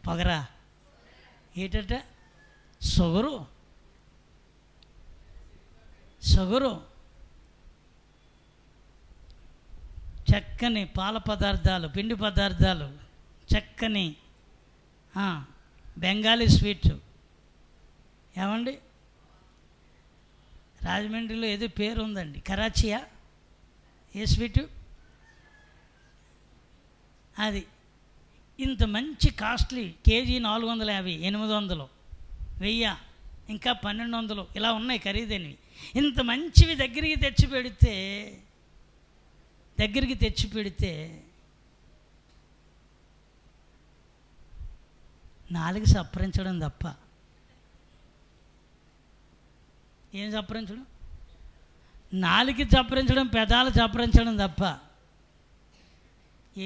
పొగరా ఏంటట? షుగరు. చక్కని పాల పదార్థాలు, పిండి పదార్థాలు, చక్కని బెంగాలీ స్వీట్. ఏమండి, రాజమండ్రిలో ఏదో పేరు ఉందండి, కరాచియా, ఏ స్వీటు అది. ఇంత మంచి కాస్ట్లీ, కేజీ 450, 800, 1000, ఇంకా 1200 ఇలా ఉన్నాయి ఖరీదైనవి. ఇంత మంచివి దగ్గరికి తెచ్చి పెడితే నాలుగు సప్పరించడం తప్ప ఏం చప్పరించడం? నాలుగు చప్పరించడం, పెదాలు చప్పరించడం తప్ప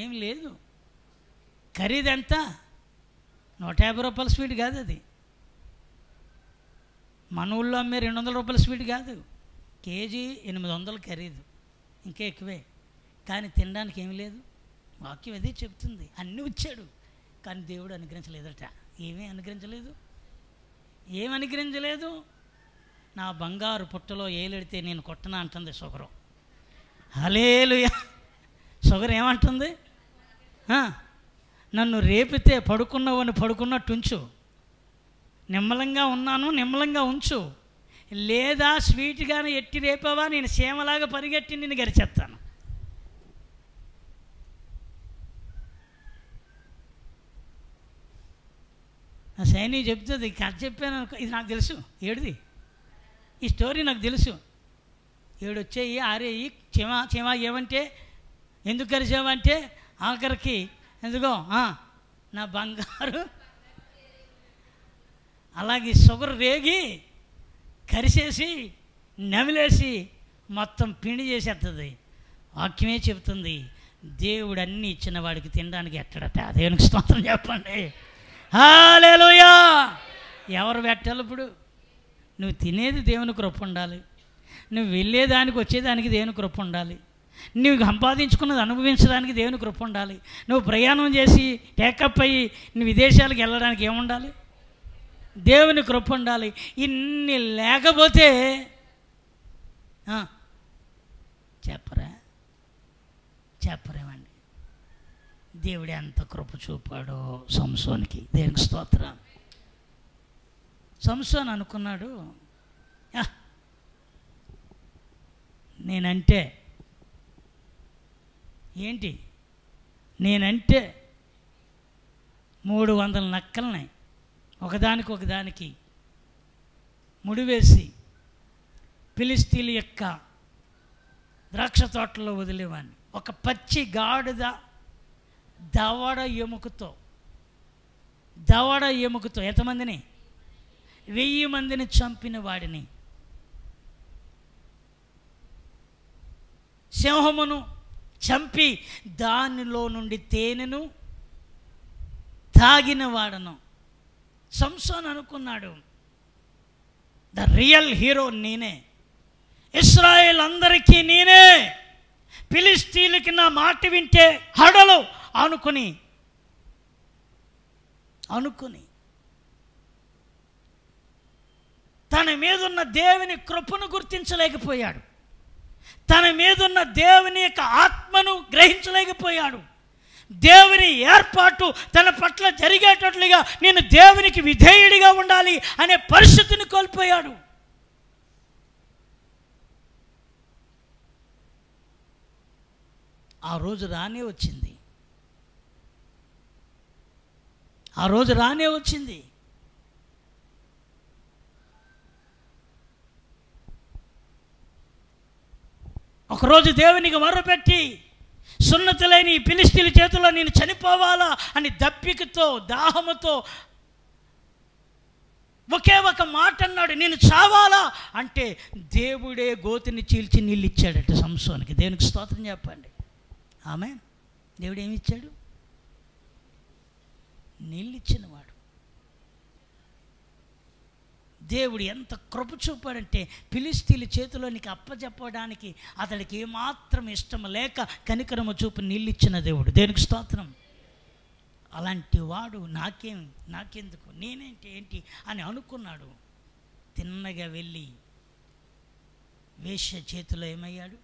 ఏం లేదు. ఖరీదు ఎంత? 150 రూపాయల స్వీట్ కాదు అది. మన ఊళ్ళో అమ్మే 200 రూపాయల స్వీట్ కాదు. కేజీ 800 ఖరీదు, ఇంకా ఎక్కువే. కానీ తినడానికి ఏమి లేదు. వాక్యం అదే చెప్తుంది. అన్నీ వచ్చాడు, కానీ దేవుడు అనుగ్రహించలేదట. ఏమీ అనుగ్రహించలేదు. నా బంగారు పుట్టలో ఏలెడితే నేను కొట్టనా అంటుంది షుగరు. హల్లెలూయా. షుగర్ ఏమంటుంది? నన్ను రేపితే పడుకున్నట్టుంచు, నిమ్మలంగా ఉన్నాను, నిమ్మలంగా ఉంచు. లేదా స్వీట్గానే ఎట్టి రేపావా నేను సేమలాగా పరిగెట్టి నిన్ను గరిచేస్తాను. ఆ సైని చెప్తుంది, కథ చెప్పాను, ఇది నాకు తెలుసు. ఏడుది ఈ స్టోరీ నాకు తెలుసు. 7 వచ్చాయి, 6 అయ్యి చీమ ఏమంటే ఎందుకు కరిచావంటే ఆఖరికి ఎందుకో నా బంగారు. అలాగే షుగర్ రేగి కరిసేసి నమిలేసి మొత్తం పిండి చేసేస్తుంది. వాక్యమే చెప్తుంది, దేవుడు అన్నీ ఇచ్చిన వాడికి తినడానికి ఎట్టడట. దేవునికి స్తోత్రం చెప్పండి. హల్లెలూయా. ఎవరు పెట్టాలి? ఇప్పుడు నువ్వు తినేది దేవుని కృప ఉండాలి, నువ్వు వెళ్ళేదానికి వచ్చేదానికి దేవుని కృప ఉండాలి, నువ్వు సంపాదించుకున్నది అనుభవించడానికి దేవుని కృప ఉండాలి, నువ్వు ప్రయాణం చేసి టేకప్ అయ్యి నువ్వు విదేశాలకు వెళ్ళడానికి ఏముండాలి? దేవుని కృప ఉండాలి. ఇన్ని లేకపోతే చెప్పరేమండి. దేవుడు ఎంత కృప చూపాడో సంసోనికి. దేవునికి స్తోత్రం. సంసోన్ అనుకున్నాడు, నేనంటే ఏంటి, నేనంటే 300 నక్కల్ని ఒకదానికి ముడివేసి ఫిలిష్తీయుల యొక్క ద్రాక్ష తోటలో వదిలేవాడిని. ఒక పచ్చి గాడిద దవడ ఎముకతో ఎంతమందిని? 1000 మందిని చంపిన వాడిని. సింహమును చంపి దానిలో నుండి తేనెను తాగిన వాడను. సంసోన్ అనుకున్నాడు, ద రియల్ హీరో నేనే, ఇశ్రాయేల్ అందరికీ నేనే, ఫిలిష్తీయులకి నా మాట వింటే హడలు అనుకుని తన మీదున్న దేవుని కృపను గుర్తించలేకపోయాడు, తన మీదున్న దేవుని యొక్క ఆత్మను గ్రహించలేకపోయాడు. దేవుని ఏర్పాటు తన పట్ల జరిగేటట్లుగా నేను దేవునికి విధేయుడిగా ఉండాలి అనే పరిస్థితిని కోల్పోయాడు. ఆ రోజు రానే వచ్చింది. ఒకరోజు దేవునికి మొర్రపెట్టి, సున్నతి లేని ఫిలిష్తీయుల చేతుల్లో నేను చనిపోవాలా అని దప్పికతో దాహముతో ఒకే ఒక మాట అన్నాడు, నేను చావాలా అంటే దేవుడే గోతిని చీల్చి నీళ్ళు ఇచ్చాడట సంసోనికి. దేవునికి స్తోత్రం చెప్పండి. ఆమేన్. దేవుడు ఏమి ఇచ్చాడు? నీళ్ళు ఇచ్చినవాడు. దేవుడు ఎంత కృప చూపాడంటే ఫిలిష్తీయుల చేతిలోనికి అప్పచెప్పడానికి అతడికి ఏమాత్రం ఇష్టం లేక కనికరము చూపు నీళ్ళు ఇచ్చిన దేవుడు. దేవునికి స్తోత్రం. అలాంటి వాడు నాకెందుకు, నేనేంటి ఏంటి అని అనుకున్నాడు. తిన్నగా వెళ్ళి వేశ్య చేతిలో ఏమయ్యాడు?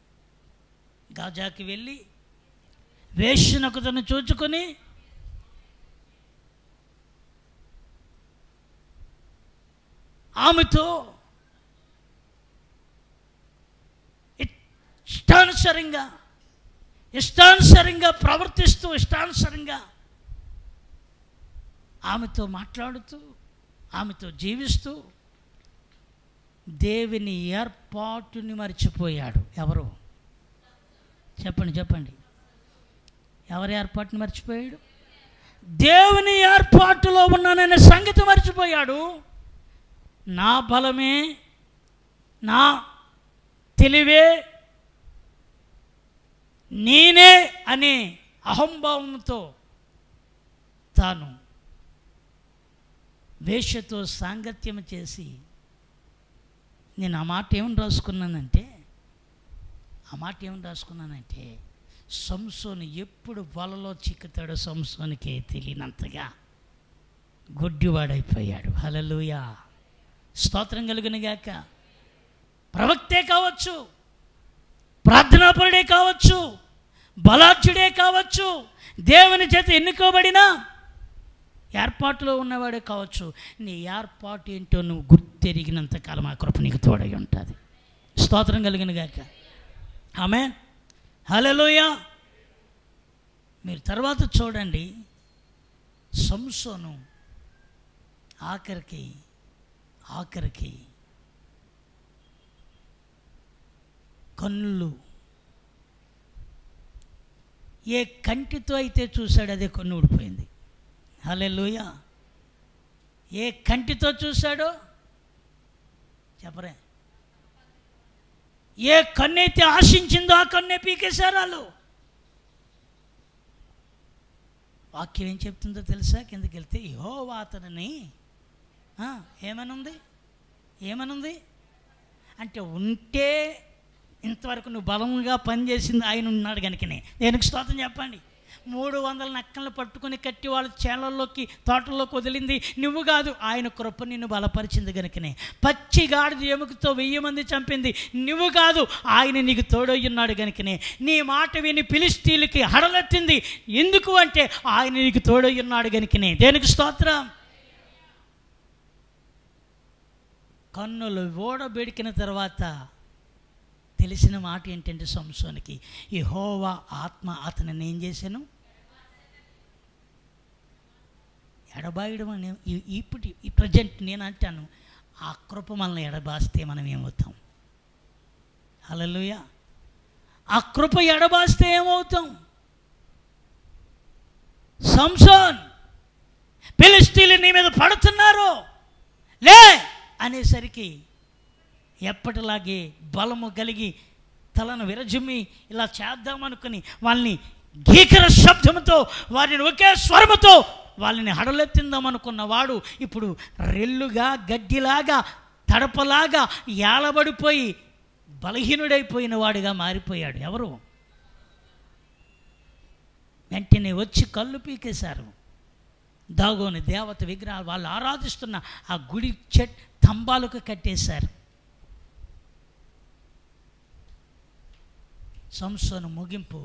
గాజాకి వెళ్ళి వేశ్యనొక తను చూచుకొని ఆమెతో ఇష్టానుసరంగా ప్రవర్తిస్తూ, ఇష్టానుసరంగా ఆమెతో మాట్లాడుతూ, ఆమెతో జీవిస్తూ దేవుని ఏర్పాటుని మర్చిపోయాడు. ఎవరు చెప్పండి ఎవరి ఏర్పాటుని మర్చిపోయాడు? దేవుని ఏర్పాటులో ఉన్నాననే సంగతి మర్చిపోయాడు. నా బలమే, నా తెలివే, నేనే అనే అహంభావంతో తాను వేశ్యతో సాంగత్యం చేసి, నేను ఆ మాట ఏమని రాసుకున్నానంటే సంసోను ఎప్పుడు వలలో చిక్కుతాడో సంసోనికే తెలియనంతగా గుడ్డివాడైపోయాడు. హల్లెలూయా, స్తోత్రం కలుగునుగాక. ప్రవక్తే కావచ్చు, ప్రార్థనాపరుడే కావచ్చు, బలాఢ్యుడే కావచ్చు, దేవుని చేత ఎన్నుకోబడిన ఏర్పాటులో ఉన్నవాడే కావచ్చు, నీ ఏర్పాటు ఏంటో నువ్వు గుర్తెరిగినంత కాలం ఆ కృప నీకు తోడై ఉంటుంది. స్తోత్రం కలిగినగాక. ఆమేన్, హల్లెలూయా. మీరు తర్వాత చూడండి, సంసోను ఆఖరికి కన్నులు ఏ కంటితో అయితే చూశాడు అదే కన్ను ఊడిపోయింది. హల్లెలూయా. ఏ కంటితో చూశాడో చెప్పరే, ఏ కన్నైతే ఆశించిందో ఆ కన్నే పీకేశారు వాళ్ళు. వాక్యం ఏం చెప్తుందో తెలుసా? కిందకి వెళ్తే యెహోవా అతనిని ఏమనుంది అంటే, ఉంటే ఇంతవరకు నువ్వు బలంగా పనిచేసింది ఆయన ఉన్నాడు కనుకనే. దేనికి స్తోత్రం చెప్పండి. 300 నక్కలను పట్టుకొని కట్టి వాళ్ళ చేలల్లోకి, తోటల్లోకి వదిలింది నువ్వు కాదు, ఆయన కృప నిన్ను బలపరిచింది కనుకనే. పచ్చి గాడిద ఎముకతో 1000 మంది చంపింది నువ్వు కాదు, ఆయన నీకు తోడయ్యున్నాడు కనుకనే. నీ మాట విని ఫిలిష్తీయులకి హడలెత్తింది ఎందుకు అంటే ఆయన నీకు తోడయ్యున్నాడు కనుకనే. దేనికి స్తోత్రం. కన్నులు ఓడబెడికిన తర్వాత తెలిసిన మాట ఏంటంటే సంసోనికి, యెహోవా ఆత్మ అతనిని ఏం చేశాను? ఎడబాయడం అని ఈ ప్రజెంట్ నేను అంటాను, ఆ కృప మనల్ని ఎడబాస్తే మనం ఏమవుతాం? హల్లెలూయా. ఆ కృప ఎడబాస్తే ఏమవుతాం? సంసోన్, ఫిలిష్తీయులు నీ మీద పడుతున్నారు లే అనేసరికి ఎప్పటిలాగే బలము కలిగి తలను విరజిమ్మి ఇలా చేద్దామనుకుని వాళ్ళని భీకర శబ్దంతో, వారిని ఒకే స్వరముతో వాళ్ళని హడలెత్తిందామనుకున్న వాడు ఇప్పుడు రెల్లుగా, గడ్డిలాగా, తడపలాగా ఏలబడిపోయి బలహీనుడైపోయిన వాడిగా మారిపోయాడు. ఎవరు? వెంటనే వచ్చి కళ్ళు పీకేశారు. దాగోని దేవత విగ్రహాలు వాళ్ళు ఆరాధిస్తున్న ఆ గుడి స్తంభాలకు కట్టేశారు. సంసోను ముగింపు